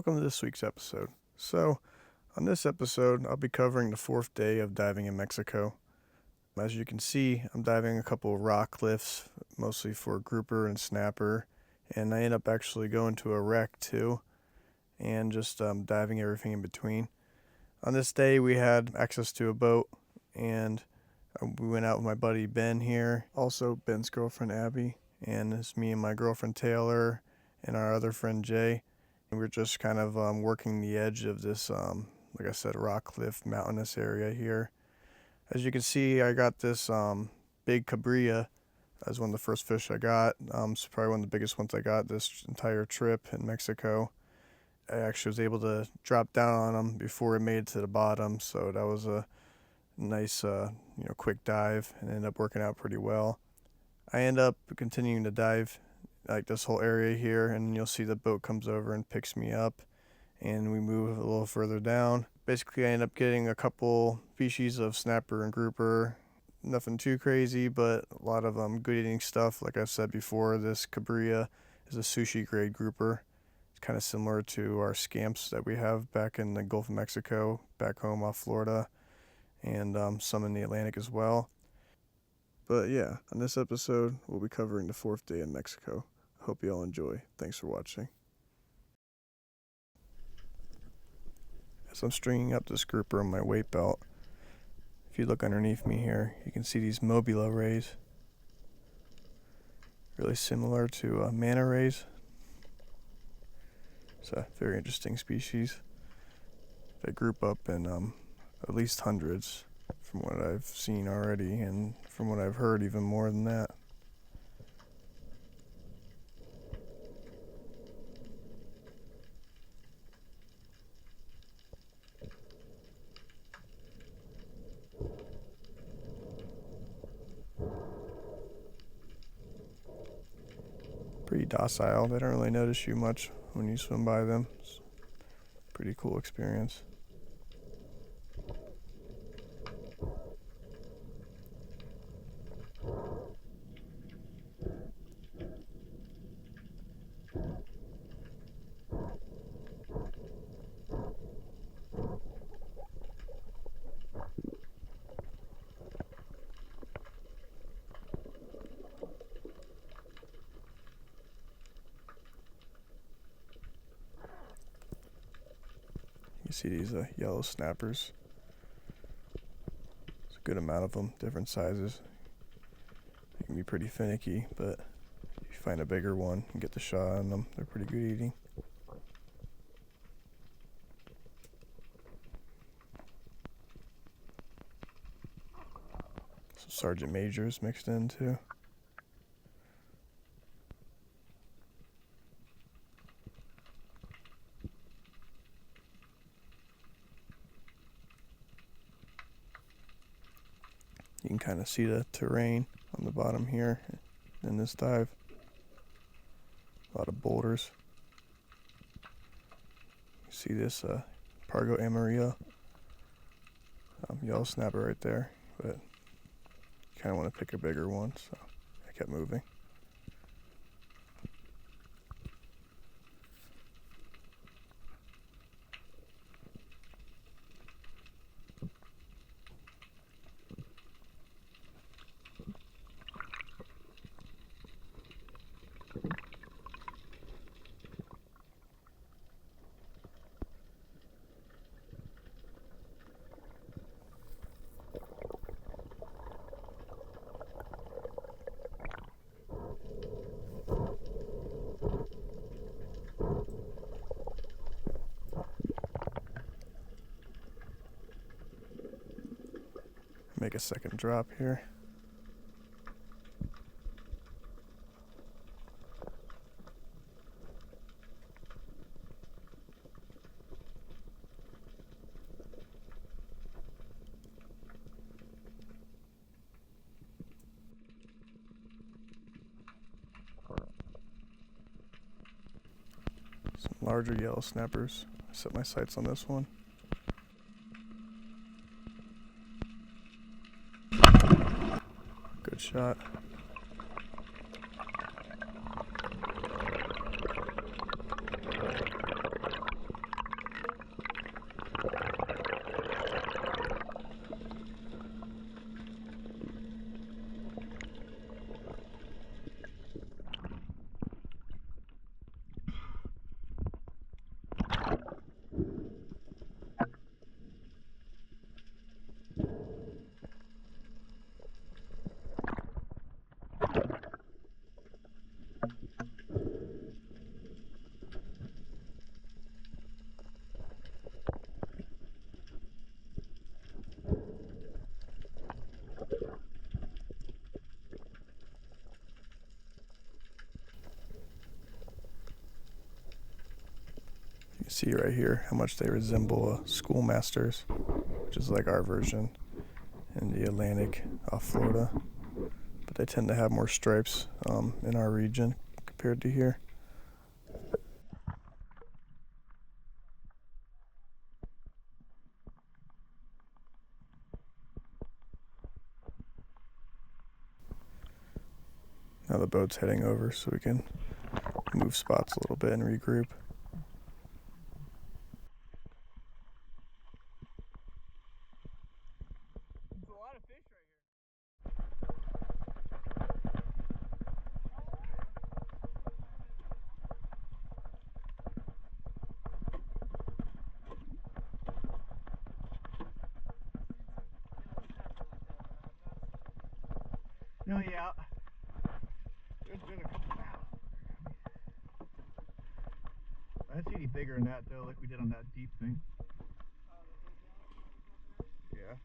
welcome to this week's episode. So, on this episode, I'll be covering the 4th day of diving in Mexico. As you can see, I'm diving a couple of rock cliffs, mostly for grouper and snapper, and I end up actually going to a wreck too, and just diving everything in between. On this day, we had access to a boat, and we went out with my buddy Ben here, also Ben's girlfriend Abby, and it's me and my girlfriend Taylor, and our other friend Jay. And we're just kind of working the edge of this, like I said, rock cliff mountainous area here. As you can see, I got this big Cabrilla as one of the first fish I got. It's probably one of the biggest ones I got this entire trip in Mexico. I actually was able to drop down on him before it made it to the bottom, so that was a nice, quick dive, and ended up working out pretty well. I end up continuing to dive like this whole area here, and you'll see the boat comes over and picks me up, and we move a little further down. Basically, I end up getting a couple species of snapper and grouper. Nothing too crazy, but a lot of good eating stuff. Like I've said before, this Cabrilla is a sushi grade grouper. It's kind of similar to our scamps that we have back in the Gulf of Mexico, back home off Florida, and some in the Atlantic as well. But yeah, on this episode, we'll be covering the 4th day in Mexico. Hope you all enjoy. Thanks for watching. As I'm stringing up this grouper on my weight belt, if you look underneath me here, you can see these Mobula Rays. Really similar to manta rays. It's a very interesting species. They group up in at least hundreds from what I've seen already, and from what I've heard, even more than that. Pretty docile. They don't really notice you much when you swim by them. It's a pretty cool experience. You see these yellow snappers. There's a good amount of them, different sizes. They can be pretty finicky, but if you find a bigger one and get the shot on them, they're pretty good eating. Some Sergeant Majors mixed in too. You can kind of see the terrain on the bottom here in this dive. A lot of boulders. You see this Pargo Amarillo. Yellow snapper right there, but you kind of want to pick a bigger one, so I kept moving. Make a second drop here. Some larger yellow snappers. I set my sights on this one. Good shot. see right here how much they resemble a schoolmaster's, which is like our version in the Atlantic off Florida. But they tend to have more stripes in our region compared to here. Now the boat's heading over so we can move spots a little bit and regroup. There's a lot of fish right here. No, yeah. There's been a couple now. I'd see any bigger than that though, like we did on that deep thing. Yeah.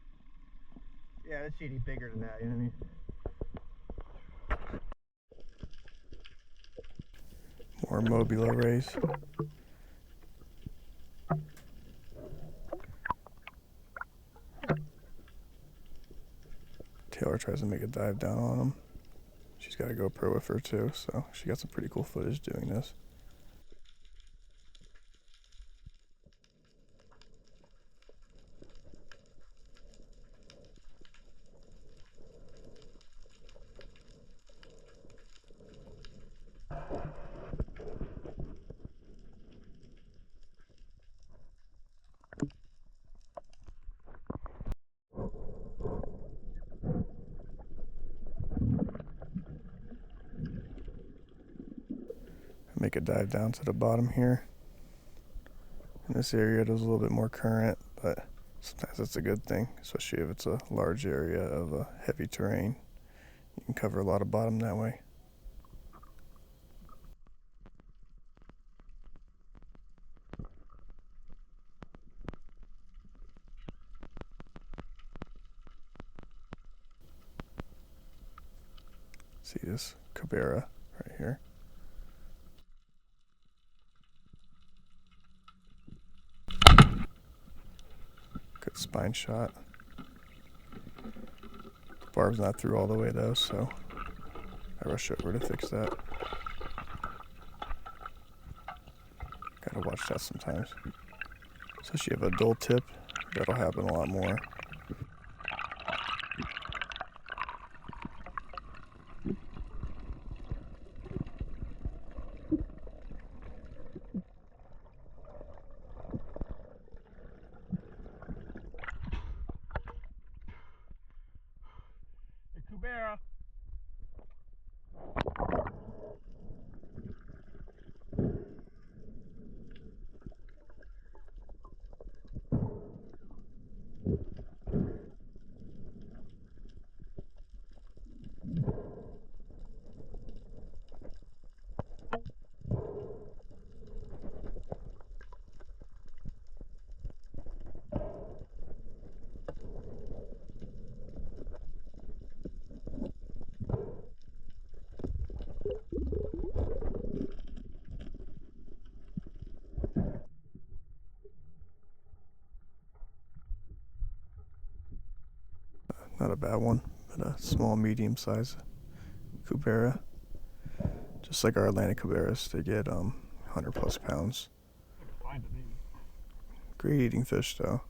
Yeah, I'd see any bigger than that, you know what I mean? More Mobula Rays. Taylor tries to make a dive down on him. She's got a GoPro with her too, so she got some pretty cool footage doing this. Make a dive down to the bottom here. In this area there's a little bit more current, but sometimes that's a good thing, especially if it's a large area of heavy terrain. You can cover a lot of bottom that way. See this Cubera right here. Good spine shot. The barb's not through all the way though, so I rush over to fix that. Gotta watch that sometimes. Especially if you have a dull tip, that'll happen a lot more. Hey, Cubera. Not a bad one, but a small, medium-sized Cubera. Just like our Atlantic Cuberas, they get 100 plus pounds. Great eating fish though.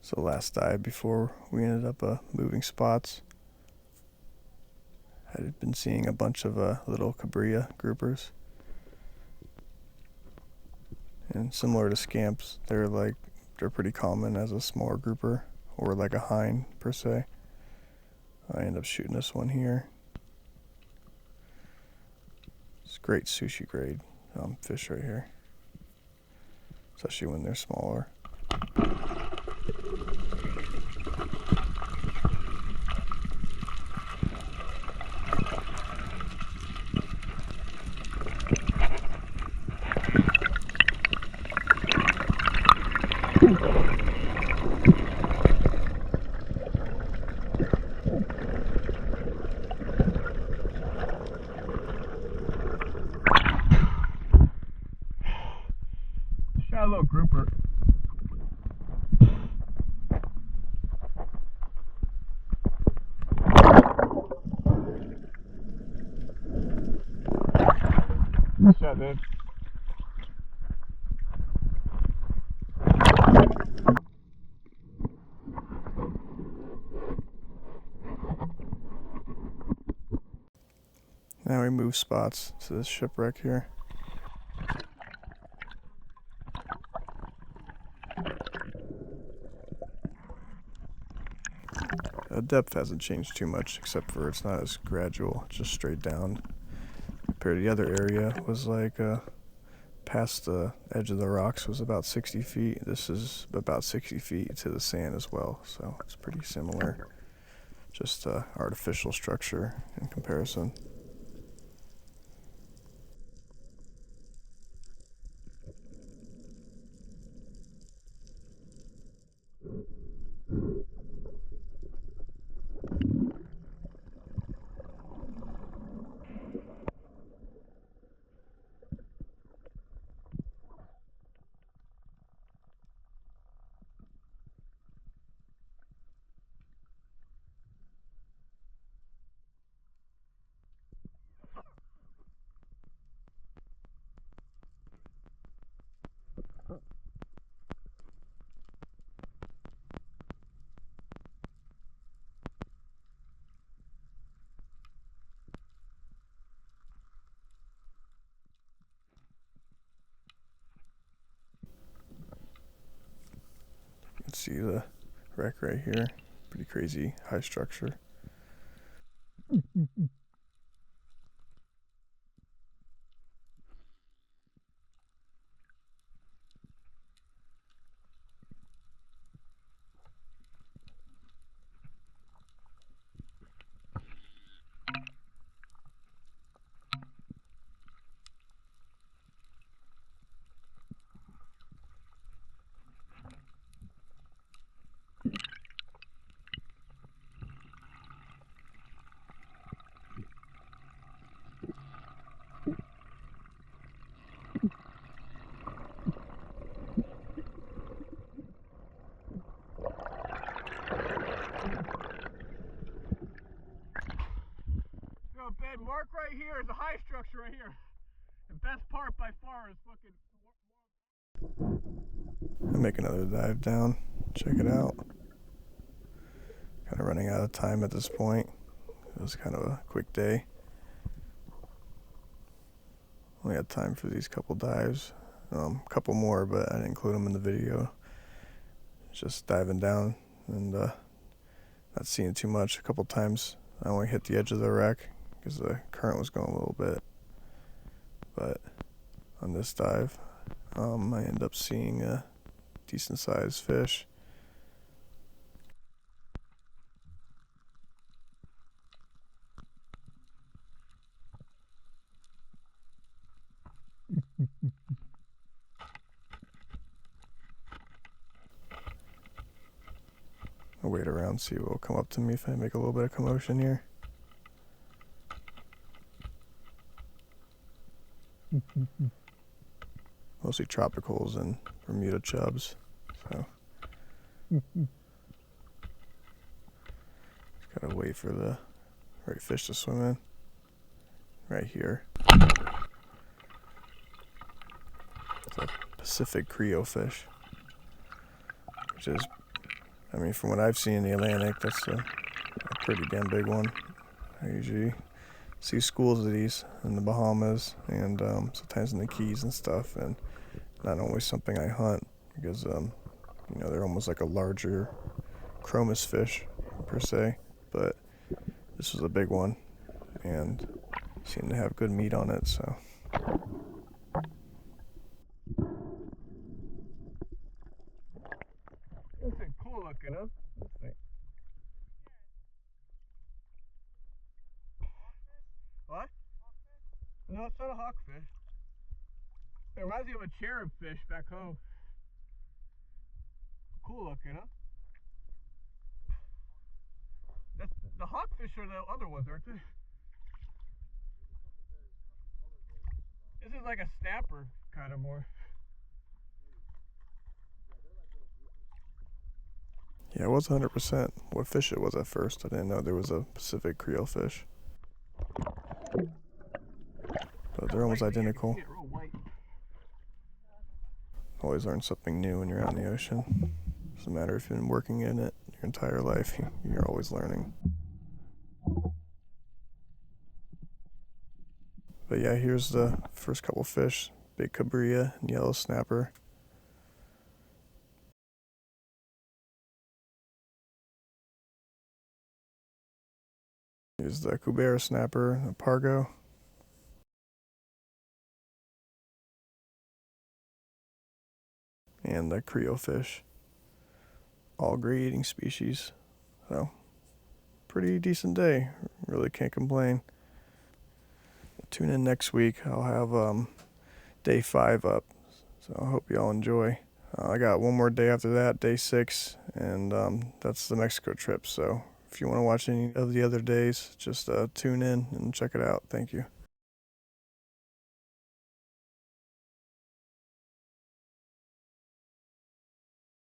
So last dive before we ended up moving spots, I had been seeing a bunch of little Cabrilla Groupers. And similar to scamps, they're pretty common as a smaller grouper, or like a hind per se. I ended up shooting this one here. It's great sushi grade fish right here, especially when they're smaller. got a little grouper. Nice shot, dude. Now we move spots to this shipwreck here. The depth hasn't changed too much, except for it's not as gradual, just straight down. Compared to the other area, was like past the edge of the rocks was about 60 feet. This is about 60 feet to the sand as well, so it's pretty similar. Just artificial structure in comparison. You can see the wreck right here. Pretty crazy high structure. Bed mark right here is a high structure right here. The best part by far is fucking. I'll make another dive down. Check it out. Kind of running out of time at this point. It was kind of a quick day. Only had time for these couple dives. A couple more, but I didn't include them in the video. Just diving down and not seeing too much. A couple times I only hit the edge of the wreck because the current was going a little bit. But on this dive, I end up seeing a decent sized fish. I'll wait around, see what will come up to me if I make a little bit of commotion here. Mostly tropicals and Bermuda chubs, so just gotta wait for the right fish to swim in. Right here. It's a Pacific Creole fish, which is, I mean, from what I've seen in the Atlantic, that's a pretty damn big one. I usually see schools of these in the Bahamas and sometimes in the Keys and stuff, and not always something I hunt because you know, they're almost like a larger chromis fish per se, but this was a big one and seemed to have good meat on it, so. This is cool looking, huh? What? No, it's not a hawkfish. It reminds me of a cherub fish back home. Cool looking, huh? That's, the hawkfish are the other ones, aren't they? This is like a snapper, kind of more. Yeah, it was 100% what fish it was at first. I didn't know there was a Pacific Creole fish. But they're almost identical. Always learn something new when you're out in the ocean. Doesn't matter if you've been working in it your entire life, you're always learning. But yeah, here's the first couple fish. Big Cabrilla and yellow snapper. Here's the Cubera Snapper, the Pargo. And the Creole fish. All great eating species. So, pretty decent day. Really can't complain. Tune in next week. I'll have day 5 up. So I hope y'all enjoy. I got one more day after that, day 6, and that's the Mexico trip. So if you want to watch any of the other days, just tune in and check it out. Thank you.